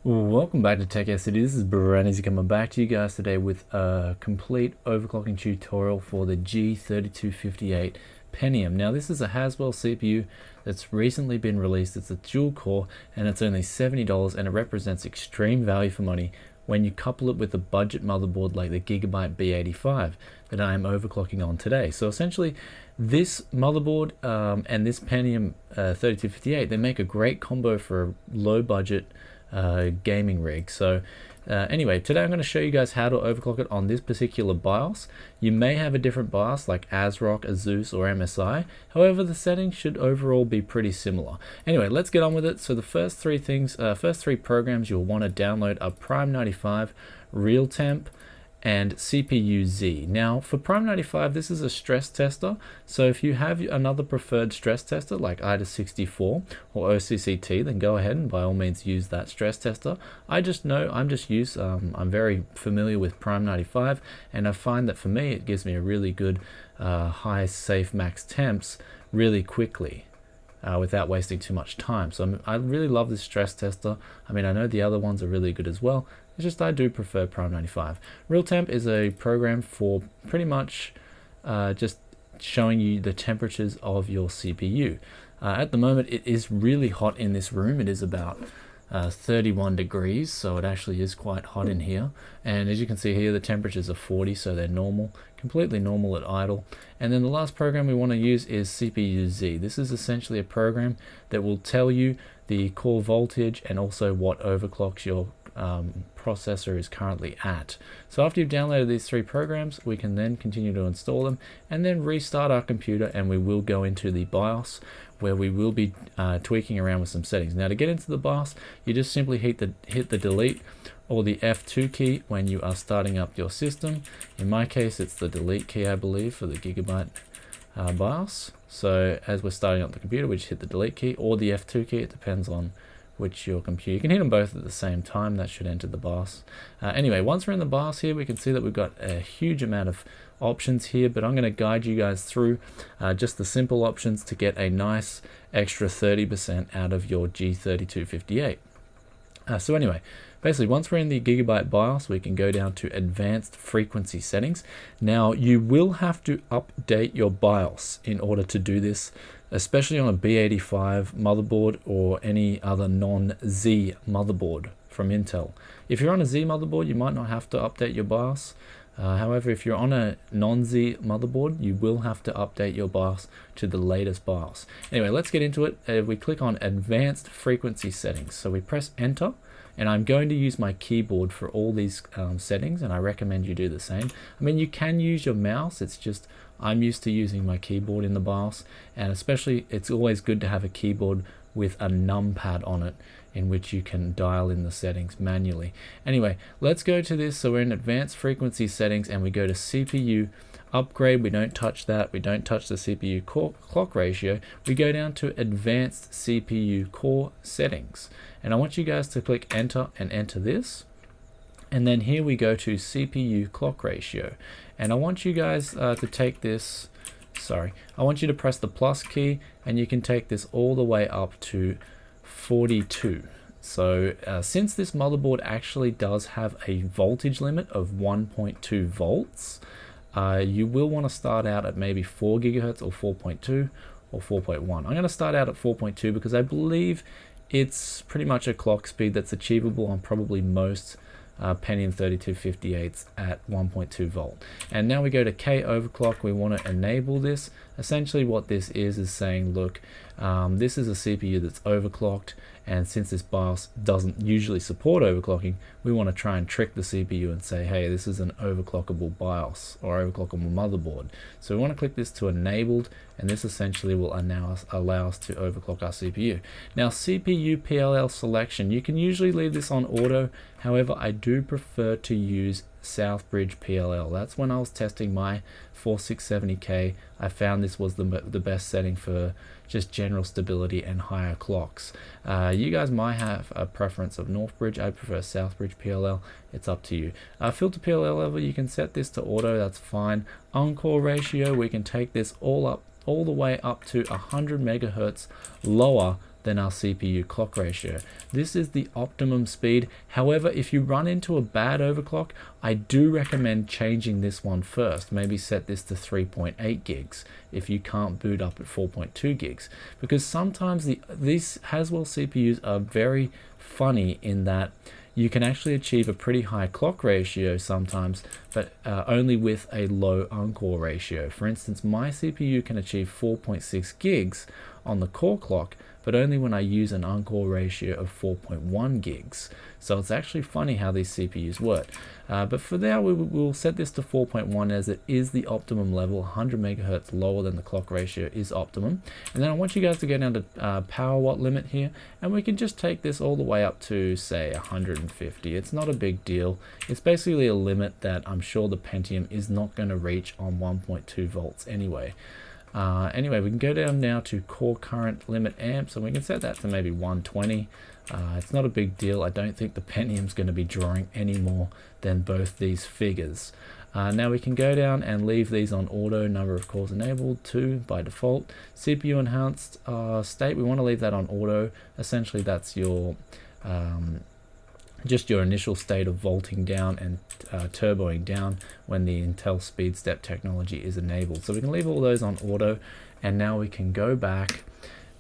Welcome back to Tech SCD. This is Brandon coming back to you guys today with a complete overclocking tutorial for the G3258 Pentium. Now this is a Haswell CPU that's recently been released. It's a dual core and it's only $70 and it represents extreme value for money when you couple it with a budget motherboard like the Gigabyte B85 that I am overclocking on today. So essentially this motherboard and this Pentium 3258, they make a great combo for a low budget gaming rig. So anyway, today I'm going to show you guys how to overclock it on this particular BIOS. You may have a different BIOS like ASRock, Asus, or MSI. However, the settings should overall be pretty similar. Anyway, let's get on with it. So the first three programs you'll want to download are Prime 95, Real Temp, and CPU-Z. Now for Prime 95, this is a stress tester, so if you have another preferred stress tester like IDA64 or OCCT, then go ahead and by all means use that stress tester. I'm very familiar with Prime 95, and I find that for me it gives me a really good high safe max temps really quickly. Without wasting too much time. So I really love this stress tester. I mean, I know the other ones are really good as well. It's just I do prefer Prime 95. Real Temp is a program for pretty much just showing you the temperatures of your CPU. At the moment, it is really hot in this room. It is about 31 degrees, so it actually is quite hot in here. And as you can see here, the temperatures are 40, so they're normal, completely normal at idle. And then the last program we want to use is CPU-Z. This is essentially a program that will tell you the core voltage and also what overclocks your processor is currently at. So after you've downloaded these three programs, we can then continue to install them and then restart our computer, and we will go into the BIOS where we will be tweaking around with some settings. Now to get into the BIOS, you just simply hit the delete or the F2 key when you are starting up your system. In my case, it's the delete key, I believe, for the Gigabyte BIOS. So as we're starting up the computer, we just hit the delete key or the F2 key. It depends on which your computer. You can hit them both at the same time. That should enter the BIOS. Anyway, once we're in the BIOS here, we can see that we've got a huge amount of options here, but I'm going to guide you guys through just the simple options to get a nice extra 30% out of your G3258. So anyway, basically once we're in the Gigabyte BIOS, we can go down to advanced frequency settings. Now you will have to update your BIOS in order to do this, especially on a B85 motherboard or any other non-Z motherboard from Intel. If you're on a Z motherboard, you might not have to update your BIOS. However, if you're on a non-Z motherboard, you will have to update your BIOS to the latest BIOS. Anyway, let's get into it. We click on Advanced Frequency Settings. So we press Enter, and I'm going to use my keyboard for all these settings, and I recommend you do the same. I mean, you can use your mouse, it's just I'm used to using my keyboard in the BIOS, and especially it's always good to have a keyboard with a numpad on it in which you can dial in the settings manually. Anyway, let's go to this. So we're in advanced frequency settings and we go to CPU upgrade. We don't touch that. We don't touch the CPU clock ratio. We go down to advanced CPU core settings. And I want you guys to click enter and enter this. And then here we go to CPU clock ratio. And I want you guys to take this, I want you to press the plus key and you can take this all the way up to 42. So since this motherboard actually does have a voltage limit of 1.2 volts, you will want to start out at maybe 4 gigahertz or 4.2 or 4.1. I'm going to start out at 4.2 because I believe it's pretty much a clock speed that's achievable on probably most Pentium 3258s at 1.2 volt. And now we go to K overclock. We want to enable this. Essentially what this is saying, look, this is a CPU that's overclocked, and since this BIOS doesn't usually support overclocking, we want to try and trick the CPU and say, hey, this is an overclockable BIOS or overclockable motherboard. So we want to click this to enabled, and this essentially will allow us to overclock our CPU. Now CPU PLL selection, you can usually leave this on auto. However, I do prefer to use Southbridge PLL. That's when I was testing my 4670K. I found this was the best setting for just general stability and higher clocks. You guys might have a preference of Northbridge. I prefer Southbridge PLL. It's up to you. Filter PLL level, you can set this to auto. That's fine. Encore ratio, we can take this all the way up to 100 megahertz lower than our CPU clock ratio. This is the optimum speed. However, if you run into a bad overclock, I do recommend changing this one first. Maybe set this to 3.8 gigs if you can't boot up at 4.2 gigs, because sometimes these Haswell CPUs are very funny in that you can actually achieve a pretty high clock ratio sometimes, but only with a low uncore ratio. For instance, my CPU can achieve 4.6 gigs on the core clock, but only when I use an uncore ratio of 4.1 gigs. So it's actually funny how these CPUs work. But for now, we'll set this to 4.1 as it is the optimum level. 100 megahertz lower than the clock ratio is optimum. And then I want you guys to go down to power watt limit here, and we can just take this all the way up to, say, 150. It's not a big deal. It's basically a limit that I'm sure the Pentium is not going to reach on 1.2 volts anyway. Anyway, we can go down now to core current limit amps, and we can set that to maybe 120. It's not a big deal. I don't think the Pentium's going to be drawing any more than both these figures. Now we can go down and leave these on auto, number of cores enabled 2 by default. CPU enhanced state, we want to leave that on auto. Essentially that's your just your initial state of volting down and turboing down when the Intel speedstep technology is enabled. So we can leave all those on auto, and now we can go back,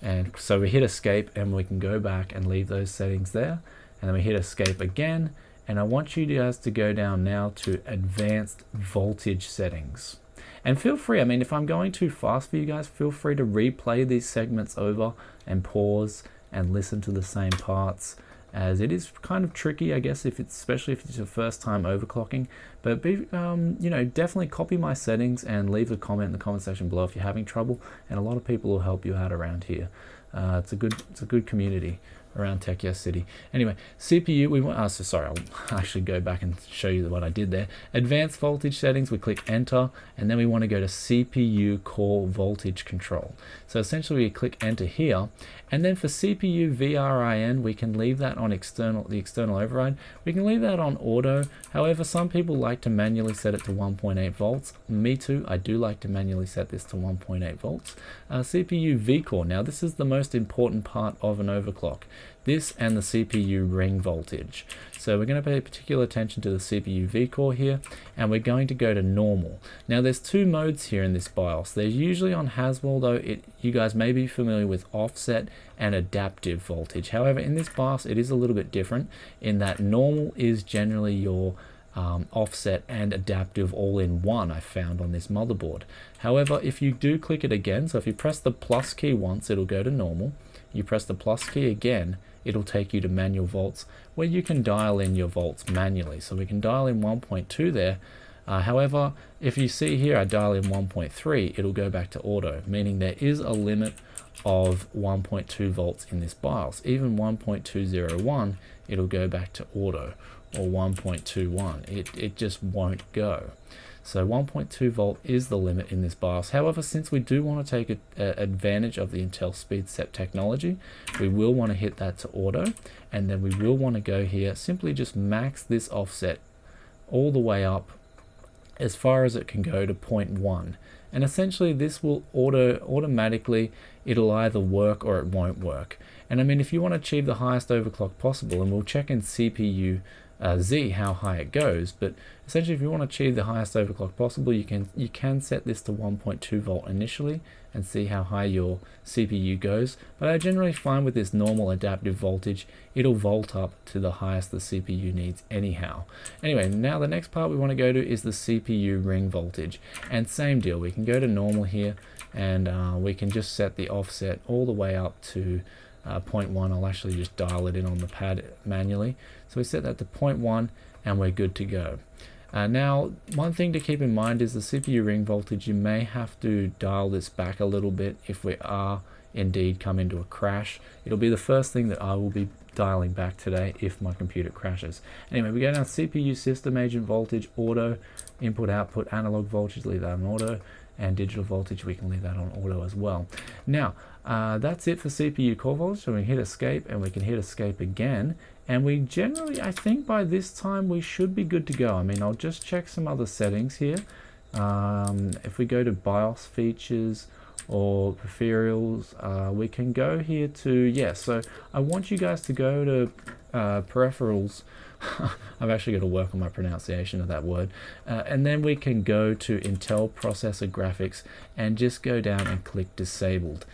and so we hit escape and we can go back and leave those settings there, and then we hit escape again, and I want you guys to go down now to advanced voltage settings. And feel free, I mean, if I'm going too fast for you guys, feel free to replay these segments over and pause and listen to the same parts, as it is kind of tricky, I guess, especially if it's your first time overclocking. But you know, definitely copy my settings and leave a comment in the comment section below if you're having trouble, and a lot of people will help you out around here. It's a good community around Tech Yes City. Anyway, CPU, we want, so sorry, I'll actually go back and show you what I did there. Advanced voltage settings, we click enter, and then we want to go to CPU core voltage control. So essentially we click enter here, and then for CPU VRIN, we can leave that on the external override. We can leave that on auto. However, some people like to manually set it to 1.8 volts. Me too, I do like to manually set this to 1.8 volts. CPU vCore, now this is the most important part of an overclock. This and the CPU ring voltage. So we're going to pay particular attention to the CPU vCore here, and we're going to go to normal. Now there's two modes here in this BIOS. There's usually on Haswell though, you guys may be familiar with offset and adaptive voltage. However, in this BIOS it is a little bit different in that normal is generally your offset and adaptive all in one, I found on this motherboard. However, if you do click it again, so if you press the plus key once, it'll go to normal. You press the plus key again, it'll take you to manual volts, where you can dial in your volts manually. So we can dial in 1.2 there. However, if you see here I dial in 1.3, it'll go back to auto, meaning there is a limit of 1.2 volts in this BIOS. Even 1.201, it'll go back to auto, or 1.21. It just won't go. So 1.2 volt is the limit in this BIOS. However, since we do want to take advantage of the Intel speedstep technology, we will want to hit that to auto, and then we will want to go here, simply just max this offset all the way up as far as it can go to 0.1. And essentially this will automatically, it'll either work or it won't work. And I mean, if you want to achieve the highest overclock possible, and we'll check in CPU Z how high it goes, but essentially if you want to achieve the highest overclock possible, you can set this to 1.2 volt initially and see how high your CPU goes. But I generally find with this normal adaptive voltage, it'll volt up to the highest the CPU needs anyhow. Anyway, now the next part we want to go to is the CPU ring voltage, and same deal, we can go to normal here, and we can just set the offset all the way up to 0.1. I'll actually just dial it in on the pad manually. So we set that to 0.1 and we're good to go. Now, one thing to keep in mind is the CPU ring voltage. You may have to dial this back a little bit if we are indeed come into a crash. It'll be the first thing that I will be dialing back today if my computer crashes. Anyway, we go down CPU system agent voltage, auto, input output, analog voltage, leave that on auto, and digital voltage, we can leave that on auto as well. Now, that's it for CPU core voltage. So we can hit escape, and we can hit escape again, and we generally, I think by this time we should be good to go. I mean, I'll just check some other settings here. If we go to BIOS features, or peripherals, we can go here to, so I want you guys to go to peripherals. I've actually got to work on my pronunciation of that word. And then we can go to Intel Processor Graphics and just go down and click Disabled.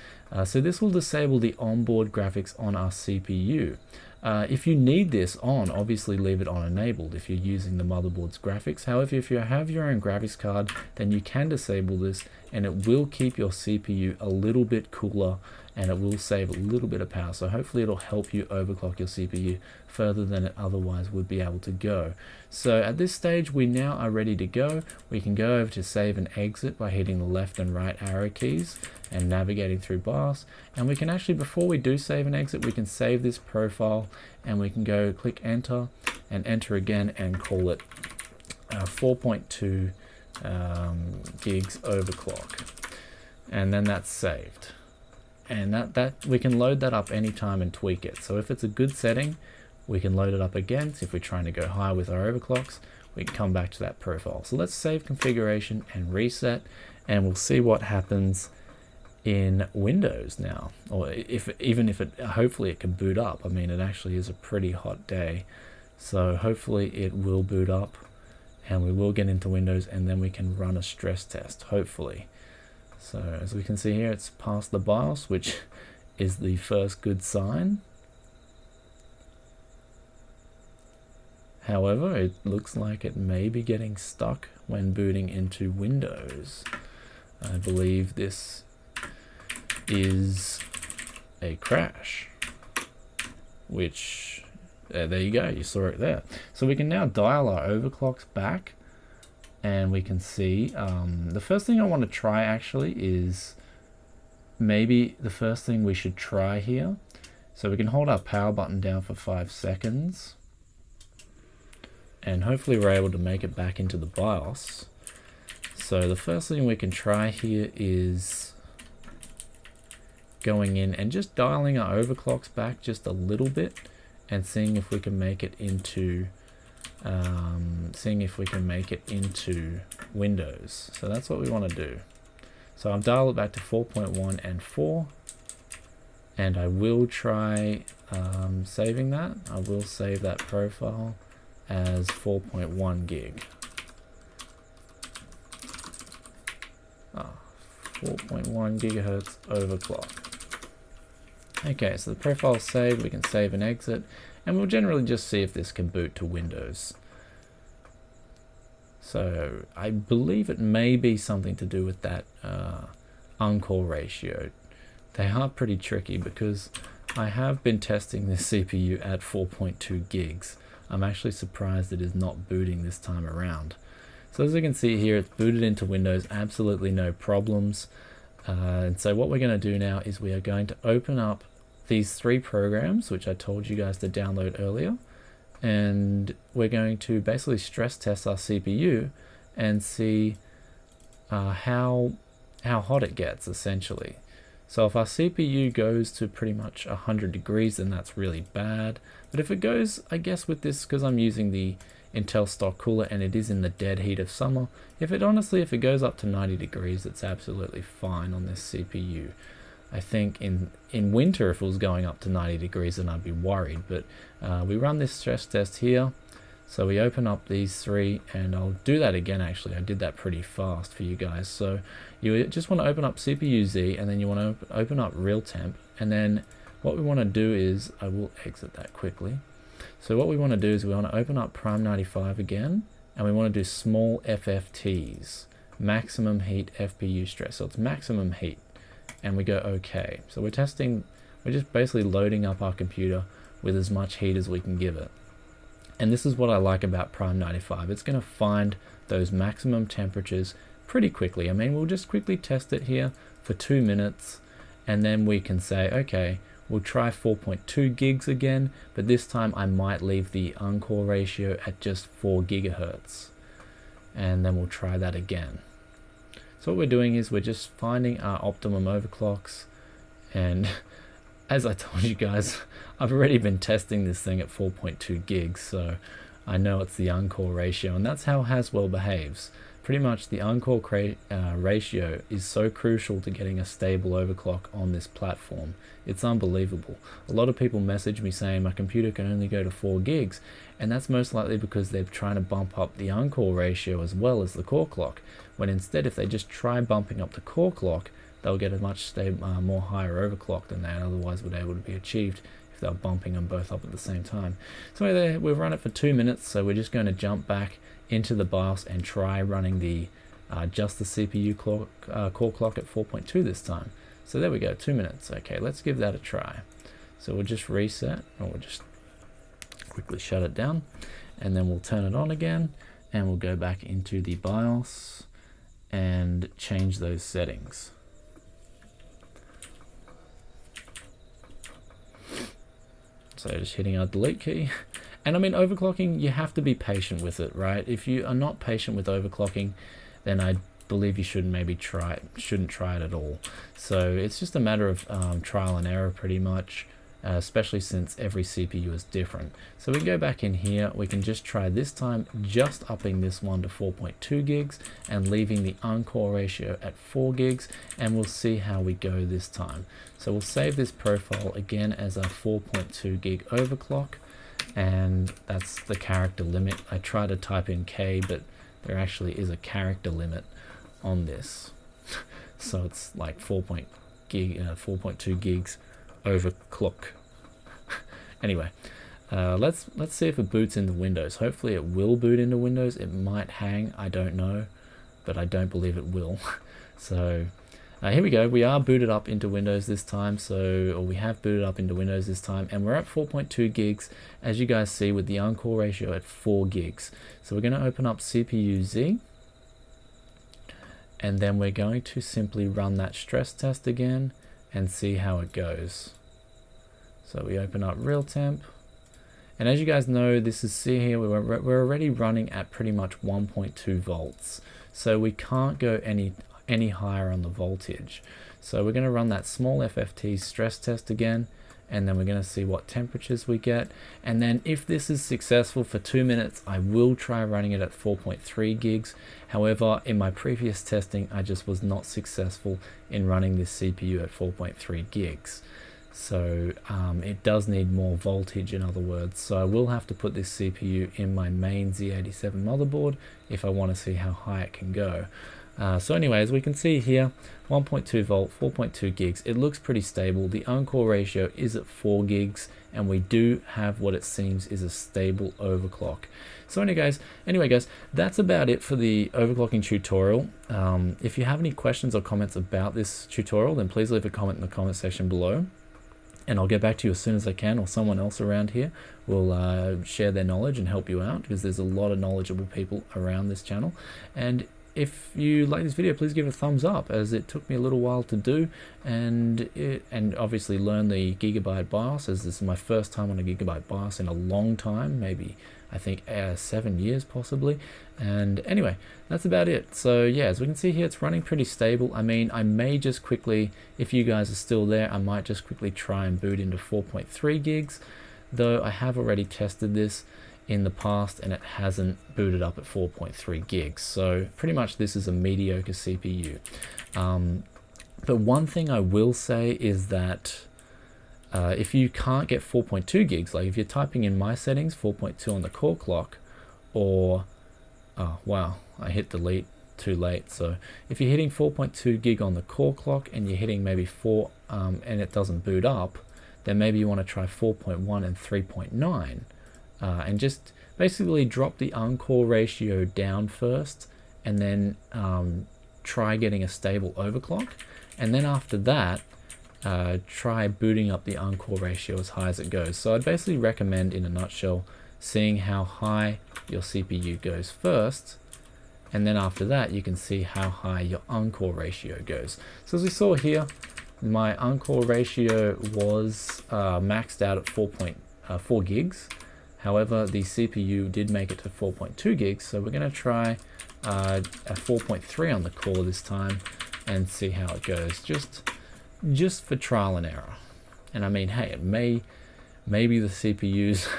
So this will disable the onboard graphics on our CPU. If you need this on, obviously leave it on enabled if you're using the motherboard's graphics. However, if you have your own graphics card, then you can disable this and it will keep your CPU a little bit cooler and it will save a little bit of power. So hopefully it'll help you overclock your CPU further than it otherwise would be able to go. So at this stage, we now are ready to go. We can go over to save and exit by hitting the left and right arrow keys and navigating through BIOS. And we can actually, before we do save and exit, we can save this profile and we can go click enter and enter again and call it 4.2 gigs overclock. And then that's saved. And that we can load that up anytime and tweak it. So if it's a good setting, we can load it up again. So if we're trying to go high with our overclocks, we can come back to that profile. So let's save configuration and reset, and we'll see what happens in Windows now. Or even if it, hopefully it can boot up. I mean, it actually is a pretty hot day. So hopefully it will boot up and we will get into Windows, and then we can run a stress test, hopefully. So as we can see here, it's past the BIOS, which is the first good sign. However, it looks like it may be getting stuck when booting into Windows. I believe this is a crash, which, there you go, you saw it there. So we can now dial our overclocks back, and we can see the first thing I want to try actually is maybe the first thing we should try here. So we can hold our power button down for 5 seconds and hopefully we're able to make it back into the BIOS. So the first thing we can try here is going in and just dialing our overclocks back just a little bit and seeing if we can make it into Windows. So that's what we want to do. So I'll dial it back to 4.1 and 4, and I will try saving that. I will save that profile as 4.1 gig. 4.1 gigahertz overclock. Okay, so the profile is saved. We can save and exit, and we'll generally just see if this can boot to Windows. So I believe it may be something to do with that uncore ratio. They are pretty tricky because I have been testing this CPU at 4.2 gigs. I'm actually surprised it is not booting this time around. So as you can see here, it's booted into Windows, absolutely no problems. And so what we're going to do now is we are going to open up these 3 programs, which I told you guys to download earlier. And we're going to basically stress test our CPU and see how hot it gets, essentially. So if our CPU goes to pretty much 100 degrees, then that's really bad. But if it goes, I guess with this, because I'm using the Intel stock cooler and it is in the dead heat of summer, if it goes up to 90 degrees, it's absolutely fine on this CPU. I think in winter, if it was going up to 90 degrees, then I'd be worried. But we run this stress test here. So we open up these 3, and I'll do that again actually. I did that pretty fast for you guys. So you just want to open up CPU Z, and then you want to open up real temp. And then what we want to do is, I will exit that quickly. So what we want to do is we want to open up Prime 95 again, and we want to do small FFTs, maximum heat FPU stress. So it's maximum heat. And we go OK. So we're just basically loading up our computer with as much heat as we can give it. And this is what I like about Prime 95. It's going to find those maximum temperatures pretty quickly. I mean, we'll just quickly test it here for 2 minutes, and then we can say, okay, we'll try 4.2 gigs again, but this time I might leave the uncore ratio at just 4 gigahertz. And then we'll try that again. So what we're doing is we're just finding our optimum overclocks, and as I told you guys, I've already been testing this thing at 4.2 gigs, so I know it's the uncore ratio, and that's how Haswell behaves. pretty much the uncore ratio is so crucial to getting a stable overclock on this platform. It's unbelievable. A lot of people message me saying my computer can only go to 4 gigs, and that's most likely because they're trying to bump up the uncore ratio as well as the core clock, when instead if they just try bumping up the core clock, they'll get a much more higher overclock than they otherwise would be able to be achieved if they're bumping them both up at the same time. So anyway, we've run it for 2 minutes, so we're just going to jump back into the BIOS and try running the just the CPU core clock at 4.2 this time. So there we go, 2 minutes. Okay, let's give that a try. So we'll just reset, or we'll just quickly shut it down, and then we'll turn it on again, and we'll go back into the BIOS and change those settings. So just hitting our delete key. And I mean, overclocking, you have to be patient with it, right? If you are not patient with overclocking, then I believe you shouldn't try it at all. So it's just a matter of trial and error pretty much, especially since every CPU is different. So we can go back in here, we can just try this time just upping this one to 4.2 gigs and leaving the uncore ratio at 4 gigs, and we'll see how we go this time. So we'll save this profile again as a 4.2 gig overclock, and that's the character limit. I try to type in K, but there actually is a character limit on this. So it's like 4.2 gigs overclock. Anyway, let's see if it boots into Windows. Hopefully it will boot into Windows. It might hang, I don't know, but I don't believe it will. So here we go. We are booted up into Windows this time, or we have booted up into Windows this time, and we're at 4.2 gigs, as you guys see, with the uncore ratio at 4 gigs. So we're going to open up CPU Z, and then we're going to simply run that stress test again and see how it goes. So we open up real temp, and as you guys know, this is, see here, we're already running at pretty much 1.2 volts, so we can't go any higher on the voltage. So we're going to run that small FFT stress test again, and then we're going to see what temperatures we get. And then if this is successful for 2 minutes, I will try running it at 4.3 gigs. However, in my previous testing, I just was not successful in running this CPU at 4.3 gigs. So it does need more voltage, in other words. So I will have to put this CPU in my main Z87 motherboard if I want to see how high it can go. So anyway, as we can see here, 1.2 volt, 4.2 gigs, it looks pretty stable. The uncore ratio is at 4 gigs, and we do have what it seems is a stable overclock. So anyway guys, that's about it for the overclocking tutorial. If you have any questions or comments about this tutorial, then please leave a comment in the comment section below, and I'll get back to you as soon as I can, or someone else around here will share their knowledge and help you out, because there's a lot of knowledgeable people around this channel. And if you like this video, please give it a thumbs up, as it took me a little while to do, and obviously learn the Gigabyte BIOS, as this is my first time on a Gigabyte BIOS in a long time, maybe I think 7 years possibly. And anyway, that's about it. So yeah, as we can see here, it's running pretty stable. I mean, I may just quickly, if you guys are still there, I might just quickly try and boot into 4.3 gigs, though I have already tested this in the past and it hasn't booted up at 4.3 gigs. So pretty much this is a mediocre CPU. But one thing I will say is that if you can't get 4.2 gigs, like if you're typing in my settings 4.2 on the core clock, or oh wow, I hit delete too late. So if you're hitting 4.2 gig on the core clock and you're hitting maybe 4 and it doesn't boot up, then maybe you want to try 4.1 and 3.9. And just basically drop the uncore ratio down first, and then try getting a stable overclock, and then after that try booting up the uncore ratio as high as it goes. So I'd basically recommend, in a nutshell, seeing how high your CPU goes first, and then after that you can see how high your uncore ratio goes. So as we saw here, my uncore ratio was maxed out at 4 gigs. However, the CPU did make it to 4.2 gigs, so we're going to try a 4.3 on the core this time and see how it goes, just for trial and error. And I mean, hey, maybe the CPU's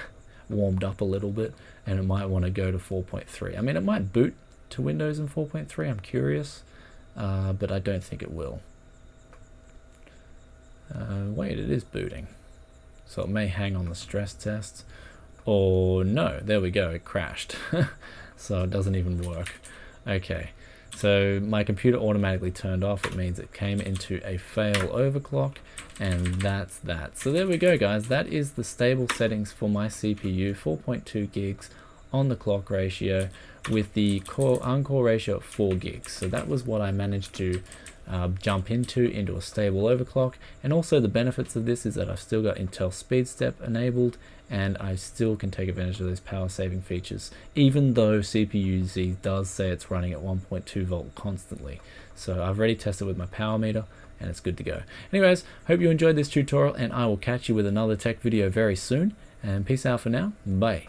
warmed up a little bit and it might want to go to 4.3. I mean, it might boot to Windows in 4.3? I'm curious, but I don't think it will. Wait, it is booting. So it may hang on the stress test. Or no, there we go, it crashed. So it doesn't even work. Okay, so my computer automatically turned off. It means it came into a fail overclock, and that's that. So there we go, guys. That is the stable settings for my CPU, 4.2 gigs on the clock ratio with the uncore ratio at 4 gigs. So that was what I managed to jump into a stable overclock. And also the benefits of this is that I've still got Intel SpeedStep enabled, and I still can take advantage of those power saving features, even though CPU-Z does say it's running at 1.2 volt constantly. So I've already tested with my power meter and it's good to go. Anyways, hope you enjoyed this tutorial, and I will catch you with another tech video very soon, and peace out for now. Bye.